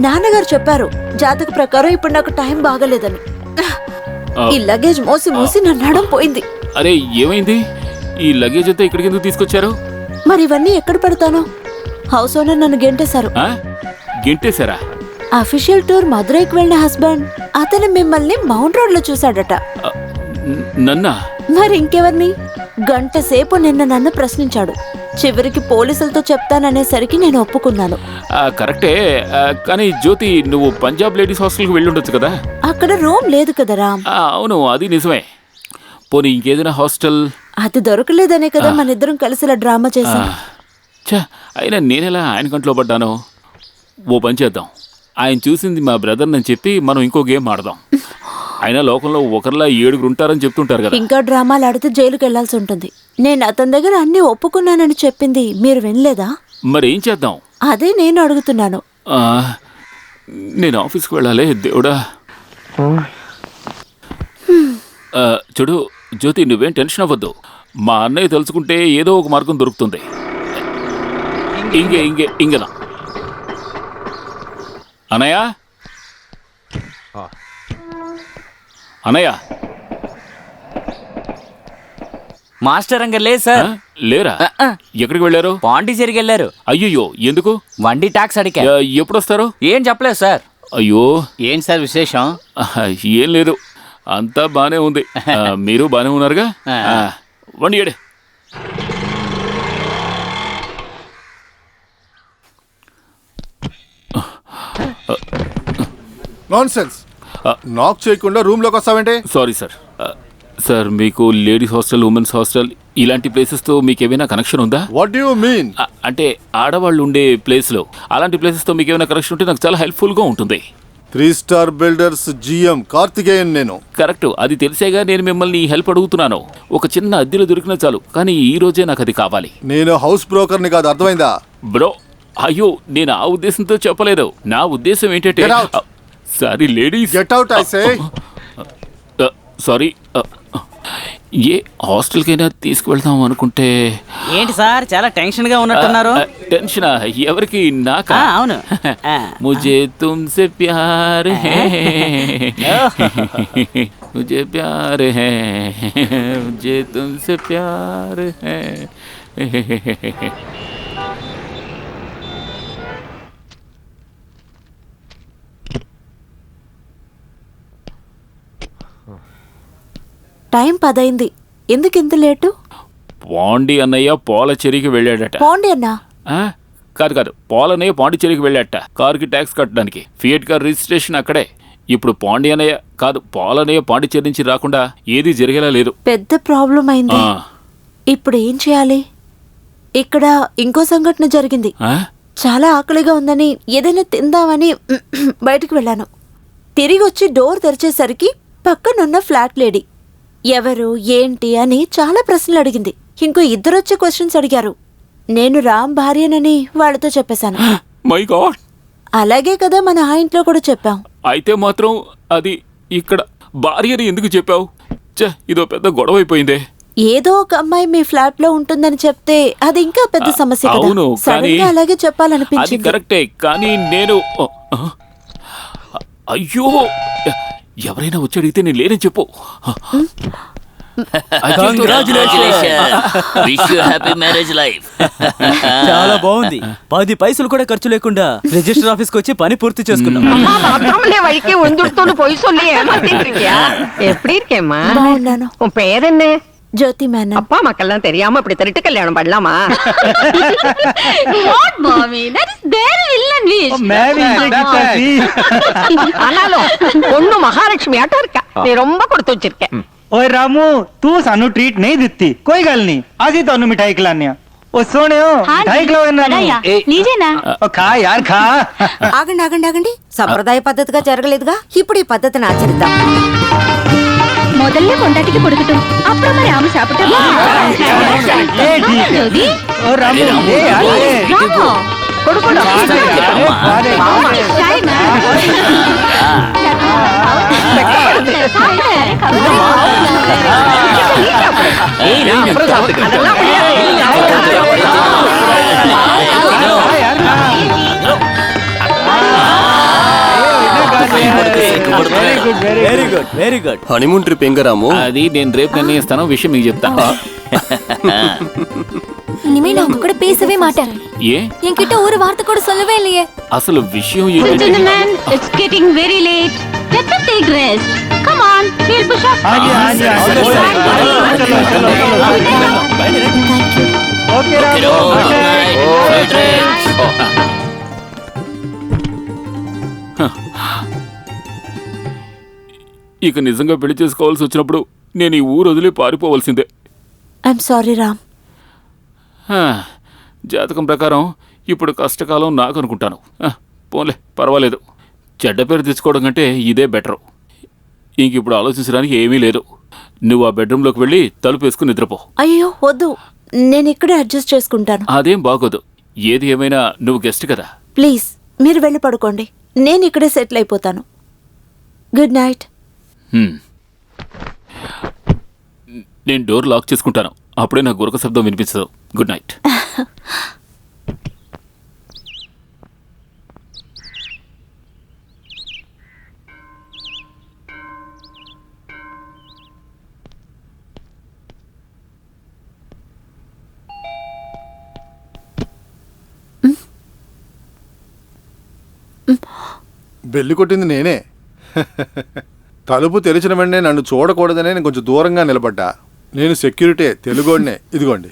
నాన్నగారు చెప్పారు జాతక ప్రకారం ఇప్పుడు నాకు టైం బాగలేదని. ఈ లగేజ్ మోసి మోసి నా నడం పోయింది. అరే ఏమైంది? ఈ లగేజ్ అంతా ఇక్కడికి ఎందుకు తీసుకొచ్చారు? మరి ఇవన్నీ ఎక్కడ పెడతాను? హౌస్ ఓనర్ నన్ను గెంటేశారు. గెంటేశారా? అఫీషియల్ టూర్ మదురైకి వెళ్ళిన హస్బెండ్ అతను మిమ్మల్ని మౌంట్ రోడ్ లో చూశాడట. నన్నా? మరి ఇంకెవర్ని? గంట సేపు నిన్న నన్ను ప్రశ్నించాడు. చివరికి పోలీసులతో చెప్తాననేసరికి నేను ఒప్పుకున్నాను. కరెక్టే, కానీ జ్యోతి నువ్వు పంజాబ్ లేడీస్ హాస్టల్కి వెళ్ళి ఉండొచ్చు కదా. అక్కడ రూమ్ లేదు కదా రామ్. అవును, అది నిజమే. పోనీ ఇంకేదైనా హాస్టల్? అది దొరకలేదనే కదా మన ఇద్దరం కలిసి ఇలా డ్రామా చేశాం. అయినా నేనెలా ఆయన కంట్లో పడ్డాను? ఓ పని చేద్దాం, ఆయన చూసింది మా బ్రదర్ అని చెప్పి మనం ఇంకో గేమ్ ఆడదాం. అయినా లోకంలో ఒకరిలా 7 ఉంటారని చెప్తుంటారు కదా. ఇంకా డ్రామాలు ఆడితే జైలుకి వెళ్లాల్సి ఉంటుంది. నేను అతని దగ్గర అన్ని ఒప్పుకున్నానని చెప్పింది మీరు వినలేదా? మరి ఏం చేద్దాం? అదే నేను అడుగుతున్నాను. నేను ఆఫీస్కి వెళ్ళాలి. దేవుడా. చూడు జ్యోతి, నువ్వేం టెన్షన్ అవ్వద్దు. మా అన్నయ్య తెలుసుకుంటే ఏదో ఒక మార్గం దొరుకుతుంది. ఇంకేనా అన్నయ్య? అన్నయ్య మాస్టర్ అంగ లేదు సార్. లేరా? ఎక్కడికి వెళ్ళారు? పాండిచేరికి వెళ్ళారు. అయ్యో ఎందుకు? వండి ట్యాక్స్ అడిగా. ఎప్పుడు వస్తారు? ఏం చెప్పలేదు సార్. అయ్యో ఏం సార్ విశేషం? ఏం లేదు, అంతా బానే ఉంది. మీరు బానే ఉన్నారుగా? వండి ఏడే. నాన్సెన్స్. నాక్ చేయకుండా రూమ్ లోకి వస్తావంటే? Sorry sir. సార్ మీకు లేడీస్ హాస్టల్, ఉమెన్స్ హాస్టల్ ఇలాంటి ప్లేసెస్తో మీకు ఏమైనా కనెక్షన్ ఉందా? What do you mean? అంటే ఆడవాళ్ళు ఉండే ప్లేస్లో అలాంటి ప్లేసెస్తో మీకు ఏమైనా కనెక్షన్ ఉంటే నాకు చాలా హెల్ప్ఫుల్గా ఉంటుంది. 3 స్టార్ బిల్డర్స్ GM కార్తికేయన్ నేను. కరెక్ట్, అది తెలిసేగా నేను మిమ్మల్ని హెల్ప్ అడుగుతున్నాను. ఒక చిన్న అద్దెలు దొరికినా చాలు, కానీ ఈ రోజే నాకు అది కావాలి. నేను హౌస్ బ్రోకర్ని కాదు, అర్థమైందా? బ్రో అయ్యో, నేను ఆ ఉద్దేశంతో చెప్పలేదు. నా ఉద్దేశం ఏంటంటే sorry ladies. Get out I say. Sorry, ఏ హాస్టల్కైనా తీసుకువెళ్తాం అనుకుంటే. ఏంటి సార్ చాలా టెన్షన్ గా ఉన్నట్టున్నారు? టెన్షనా? ఎవరికి? నాకా? అవును. ముझे तुमसे प्यार है, मुझे प्यार है, मुझे तुमसे प्यार है. టైం 10 అయింది. ఎందుకు ఇంత లేటు? పాండి అన్నయ్య పాలచెరికి వెళ్ళాడట. పాండి అన్నా? కాదు, పాలన్నయ్య పాండిచేరికి వెళ్ళాడట కారుకి ట్యాక్స్ కట్టడానికి. ఫియట్ కార్ రిజిస్ట్రేషన్ అక్కడే. ఇప్పుడు పాండి అన్నయ్య కాదు, పాలన్నయ్య పాండిచేరి నుంచి రాకుండా ఏది జరిగేలా లేదు. పెద్ద ప్రాబ్లం అయింది. ఇప్పుడు ఏం చేయాలి? ఇక్కడ ఇంకో సంఘటన జరిగింది. చాలా ఆకలిగా ఉందని ఏదైనా తిందామని బయటకు వెళ్ళాను. తిరిగి వచ్చి డోర్ తెరిచేసరికి పక్కనున్న ఫ్లాట్ లేడీ ఎవరు ఏంటి అని చాలా ప్రశ్నలు అడిగింది. ఇంకో 2 వచ్చే క్వశ్చన్స్ అడిగారు. నేను రామ్ భార్యనని వాళ్ళతో చెప్పేశాను. My God. అలాగే కదా మన ఆ ఇంట్లో కూడా చెప్పాం. అయితే మాత్రం అది ఇక్కడ భార్యని ఎందుకు చెప్పావు? ఇదో పెద్ద గొడవ అయిపోయిందే. ఏదో ఒక అమ్మాయి మీ ఫ్లాట్ లో ఉంటుందని చెప్తే అది ఇంకా పెద్ద సమస్య కదా. అవును, సడన్ గా అలాగే చెప్పాలనిపించింది. అది కరెక్టే, కానీ నేను అయ్యో ఎవరైనా వచ్చి అడిగితే నేను లేనని చెప్పు. చాలా బాగుంది. 10 పైసలు కూడా ఖర్చు లేకుండా రిజిస్టర్ ఆఫీస్ కి వచ్చి పని పూర్తి చేసుకున్నాం. జ్యోతి మేనన్. அப்பா மக்கள்லாம் தெரியாம இப்படி திருட்டு கல்யாணம் பண்ணலாமா? ஆனாலும் பொண்ணு மகாலட்சுமி ஆட்டம் இருக்கா. நீ ரொம்ப கொடுத்து வச்சிருக்க. ओए रामू, तू सानू ट्रीट नहीं दिती, कोई गल नहीं, असी तानू मिठाई खिलाने. ओ सोने हो ढाई किलो నీజేనా खा यार खा ఆగండి ఆగండి ఆగండి సంప్రదాయ పద్ధతిగా జరగలేదుగా ఇప్పుడు ఈ పద్ధతిని ఆచరిద్దాం. మొదల్లో కొండటికి పొడుగుతాం అప్పుడు మరి ఆమె చేపట్టం ओ रामू ले यार ले पड़कोड़ा very good very good. Honeymoon trip ఎంగ రాము? అది నేను రేపు నిర్ణయిస్తాను, విషయం మీకు చెప్తాను. இனிமே நான் உங்க கூட பேசவே மாட்டேன். ఏ என்கிட்ட ஒரு வார்த்தை கூட சொல்லவே இல்லையே. అసలు విషయం ఏంటంటే gentlemen, it's getting very late. Let us take rest. Come on, we'll push up. हाँ जी चलो चलो ओके ఇక నిజంగా పెళ్లి చేసుకోవాల్సి వచ్చినప్పుడు నేను ఈ ఊరు వదిలి పారిపోవలసిందే. I'm sorry Ram. హా, జాతకం ప్రకారం ఇప్పుడు కష్టకాలం నాకు అనుకుంటాను. పోన్లే పర్వాలేదు, చెడ్డ పేరు తెచ్చుకోవడం కంటే ఇదే బెటరు. ఇంక ఇప్పుడు ఆలోచించడానికి ఏమీ లేదు. నువ్వు ఆ బెడ్రూమ్లోకి వెళ్ళి తలుపు వేసుకుని నిద్రపో. అయ్యో వద్దు, నేను ఇక్కడే అడ్జస్ట్ చేసుకుంటాను. అదేం బాగోదు. ఏది ఏమైనా నువ్వు గెస్ట్ కదా. ప్లీజ్ మీరు వెళ్ళి పడుకోండి, నేను ఇక్కడే సెటిల్ అయిపోతాను. Good night. నేను డోర్ లాక్ చేసుకుంటాను, అప్పుడే నాకు గురక శబ్దం వినిపించదు. Good night. బెల్లి కొట్టింది నేనే. తలుపు తెరిచిన వెంటనే నన్ను చూడకూడదనే నేను కొంచెం దూరంగా నిలబడ్డా. నేను సెక్యూరిటీ, తెలుగోడినే. ఇదిగోండి.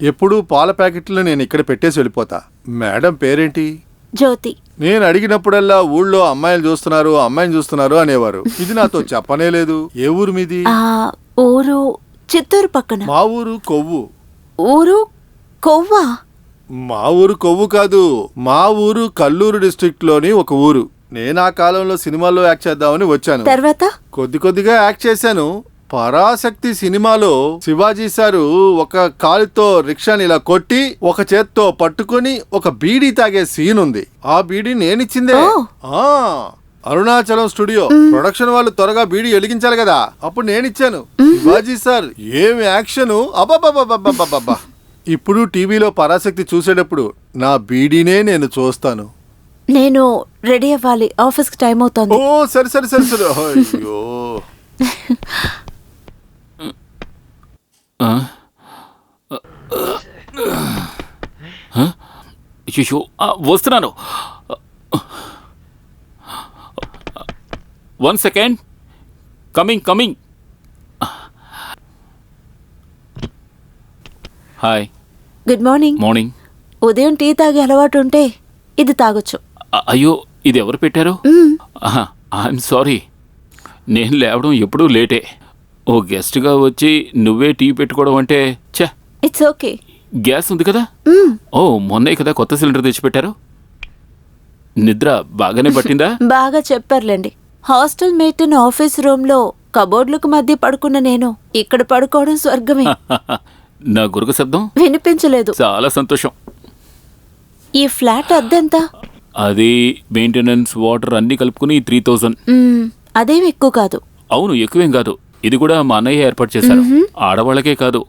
ఎప్పుడు పాల ప్యాకెట్లు నేను ఇక్కడ పెట్టేసి వెళ్ళిపోతా. మేడం పేరేంటి? జ్యోతి. నేను అడిగినప్పుడల్లా ఊళ్ళో అమ్మాయిలు చూస్తున్నారు, అమ్మాయిని చూస్తున్నారు అనేవారు. ఇది నాతో చెప్పనే లేదు. ఏ ఊరు మీది? ఊరు చిత్తూరు పక్కన. మా ఊరు కొవ్వు. ఊరు కొవ్వా? మా ఊరు కొవ్వు కాదు, మా ఊరు కల్లూరు డిస్ట్రిక్ట్ లోని ఒక ఊరు. నేను ఆ కాలంలో సినిమాల్లో యాక్ట్ చేద్దామని వచ్చాను. తర్వాత కొద్దిగా యాక్ట్ చేశాను. పరాశక్తి సినిమాలో శివాజీ సారు ఒక కాలుతో రిక్షాని ఇలా కొట్టి ఒక చేత్తో పట్టుకొని ఒక బీడీ తాగే సీన్ ఉంది. ఆ బీడీ నేనిచ్చిందే. అరుణాచలం స్టూడియో ప్రొడక్షన్ వాళ్ళు త్వరగా బీడీ వెలిగించాలి కదా, అప్పుడు నేనిచ్చాను. శివాజీ సార్ ఏమి యాక్షన్! అబ్బా. ఇప్పుడు టీవీలో పరాశక్తి చూసేటప్పుడు నా బీడీనే నేను చూస్తాను. నేను రెడీ అవ్వాలి, ఆఫీస్కి టైం అవుతుంది. ఓ సరే. అయ్యో వస్తున్నాను. 1 second. Coming. Hi. Good morning. Morning. ఉదయం టీ తాగే అలవాటు ఉంటే ఇది తాగొచ్చు. అయ్యో, ఇది ఎవరు పెట్టారు? ఐఎమ్ సారీ, నేను లేవడం ఎప్పుడూ లేటే. ఓ గెస్ట్గా వచ్చి నువ్వే టీ పెట్టుకోవడం అంటే ఛే. It's okay. గ్యాస్ ఉంది కదా? ఓ మొన్నే కదా కొత్త సిలిండర్ తెచ్చిపెట్టారు. నిద్ర బాగానే పట్టిందా? బాగా చెప్పారులేండి. హాస్టల్ మేట్ ఆఫీస్ రూమ్ లో కబోర్డ్లకు మధ్య పడుకున్న నేను ఇక్కడ పడుకోవడం స్వర్గమే. నా గురక శబ్దం వినిపించలేదు. చాలా సంతోషం. ఈ ఫ్లాట్ అద్దెంత? అది మెయింటెనెన్స్, వాటర్ అన్ని కలుపుకుని 3000. అదేం ఎక్కువ కాదు. అవును, ఎక్కువేం కాదు. ఇది కూడా మా అన్నయ్య ఏర్పాటు చేశారు. ఆడవాళ్ళకే కాదు,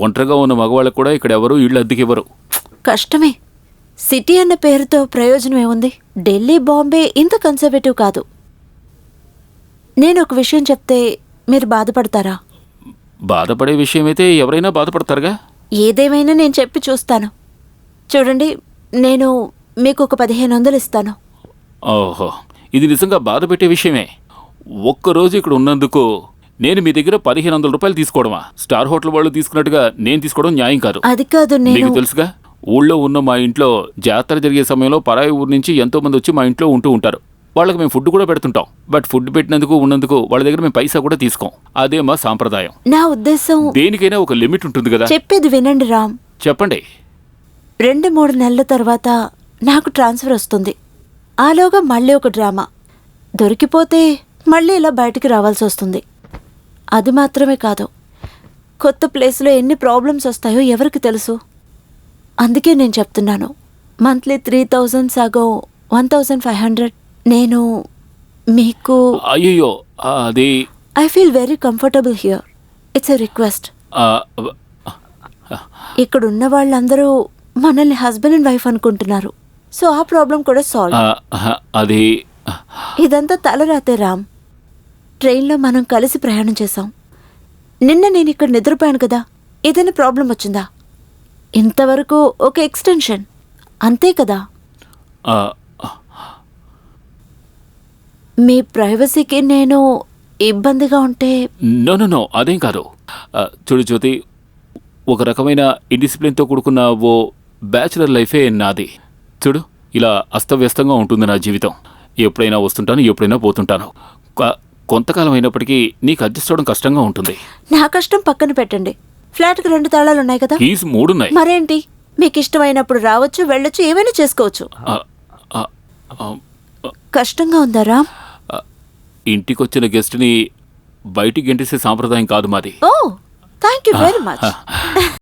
ఒంటరిగా ఉన్న మగవాళ్ళకు కూడా ఇక్కడ ఎవరు ఇళ్ళు అద్దెకివ్వరు. కష్టమే. సిటీ అన్న పేరుతో ప్రయోజనం ఏముంది? ఢిల్లీ, బాంబే ఇంత కన్సర్వేటివ్ కాదు. నేను ఒక విషయం చెప్తే మీరు బాధపడతారా? బాధపడే విషయం అయితే ఎవరైనా బాధపడతారుగా. ఏదేమైనా నేను చెప్పి చూస్తాను. చూడండి, నేను మీకు ఒక 1500 ఇస్తాను. ఓహో, ఇది నిజంగా బాధ పెట్టే విషయమే. ఒక్కరోజు ఇక్కడ ఉన్నందుకు నేను మీ దగ్గర 1500 రూపాయలు తీసుకోవడమా? స్టార్ హోటల్ వాళ్ళు తీసుకున్నట్టుగా నేను తీసుకోవడం న్యాయం కాదు. అది కాదు, మీకు తెలుసుగా, ఊళ్ళో ఉన్న మా ఇంట్లో జాతర జరిగే సమయంలో పరాయి ఊరు నుంచి ఎంతో మంది వచ్చి మా ఇంట్లో ఉంటూ ఉంటారు. వాళ్ళకి మేము ఫుడ్ కూడా పెడుతుంటాం. బట్ ఫుడ్ పెట్టినందుకు ఉన్నందుకు వాళ్ళ దగ్గర మేము పైసా కూడా తీసుకోం. అదే మా సాంప్రదాయం. నా ఉద్దేశం దేనికైనా ఒక లిమిట్ ఉంటుంది కదా. చెప్పేది వినండి రామ్. చెప్పండి. 2-3 నెలల తర్వాత నాకు ట్రాన్స్ఫర్ వస్తుంది. ఆలోగా మళ్ళీ ఒక డ్రామా. దొరికిపోతే మళ్ళీ ఇలా బయటికి రావాల్సి వస్తుంది. అది మాత్రమే కాదు, కొత్త ప్లేస్లో ఎన్ని ప్రాబ్లమ్స్ వస్తాయో ఎవరికి తెలుసు. అందుకే నేను చెప్తున్నాను, మంత్లీ 3000 సగం 1500 నేను మీకు. అయ్యో అది I feel very comfortable here. It's a request. ఆ, ఇక్కడ ఉన్న వాళ్ళందరూ మనల్ని హస్బెండ్ అండ్ వైఫ్ అనుకుంటున్నారు. సో ఆ ప్రాబ్లం కూడా సాల్వ్. అది ఇదంతా తలరాతే రామ్. ట్రైన్లో మనం కలిసి ప్రయాణం చేశాం. నిన్న నేను ఇక్కడ నిద్రపోయాను కదా, ఏదైనా ప్రాబ్లం వచ్చిందా? ఇంతవరకు ఒక ఎక్స్టెన్షన్ అంతే కదా. ఆ, మీ ప్రైవసీకి నేను ఇబ్బందిగా ఉంటే. నో అదేం కాదు. చూడు జ్యోతి, ఒక రకమైన ఇండిసిప్లిన్తో కూడుకున్న ఓ బ్యాచులర్ లైఫే నాది. చూడు, ఇలా అస్తవ్యస్తంగా ఉంటుంది నా జీవితం. ఎప్పుడైనా వస్తుంటాను, ఎప్పుడైనా పోతుంటాను. కొంతకాలం అయినప్పటికీ నీకు అడ్జస్ట్ అవ్వడం కష్టంగా ఉంటుంది. నా కష్టం పక్కన పెట్టండి. ఫ్లాట్కి 2 తాళాలు ఉన్నాయి కదా. కీస్ 3 ఉన్నాయి. మరేంటి, మీకు ఇష్టమైనప్పుడు రావచ్చు, వెళ్ళొచ్చు, ఏమైనా చేసుకోవచ్చు. కష్టంగా ఉందా రామ్? ఇంటికొచ్చిన గెస్ట్ని బయటికి గెంటేసే సాంప్రదాయం కాదు మాది. ఓ, థ్యాంక్ యూ వెరీ మచ్.